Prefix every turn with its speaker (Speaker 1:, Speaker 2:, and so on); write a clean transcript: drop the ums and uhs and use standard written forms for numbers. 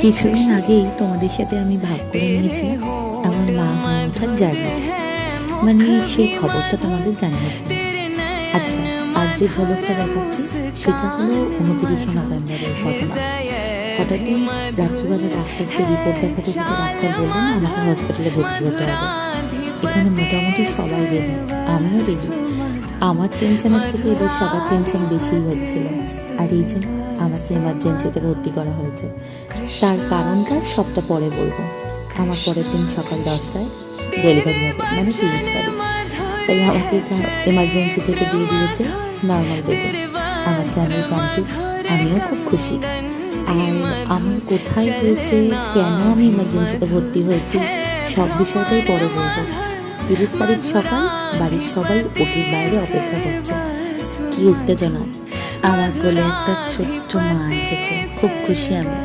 Speaker 1: কিছুদিন আগেই তোমাদের সাথে আমি ভাগ করে নিয়েছি আমার মা হয়ে ওঠার জার্নি, মানে সেই খবরটা তোমাদের জানিয়েছি। আচ্ছা, আর যে ঝলকটা দেখাচ্ছি সেটা হলো 29শে নভেম্বরের ঘটনা। হঠাৎই রাত্রিবেলা ডাক্তারকে রিপোর্ট দেখাতে যেতে ডাক্তার বললেন আমাকে হসপিটালে ভর্তি হতে হবে। এখানে মোটামুটি সবাই রেডি, আমিও রেডি। আমার টেনশনের থেকে এদের সবার টেনশন বেশিই হচ্ছিল। আর এই যে আমাকে এমার্জেন্সিতে ভর্তি করা হয়েছে, তার কারণটা সবটা পরে বলবো। আমার পরের দিন সকাল 10টায় ডেলিভারি হবে, মানে 30 তারিখ। তাই আমাকে এমার্জেন্সি থেকে দিয়ে দিয়েছে নর্মাল বেডে। আমার জার্নি কমপ্লিট, আমিও খুব খুশি। আর আমার কোথায় হয়েছে, কেন আমি এমার্জেন্সিতে ভর্তি হয়েছি, সব বিষয়টাই পরে বলবো। 30 তারিখ সকাল, বাড়ির সবাই ওটির বাইরে অপেক্ষা করছে। কি উত্তেজনা! আমার কোলে একটা ছোট্ট মা এসেছে, খুব খুশি আমি।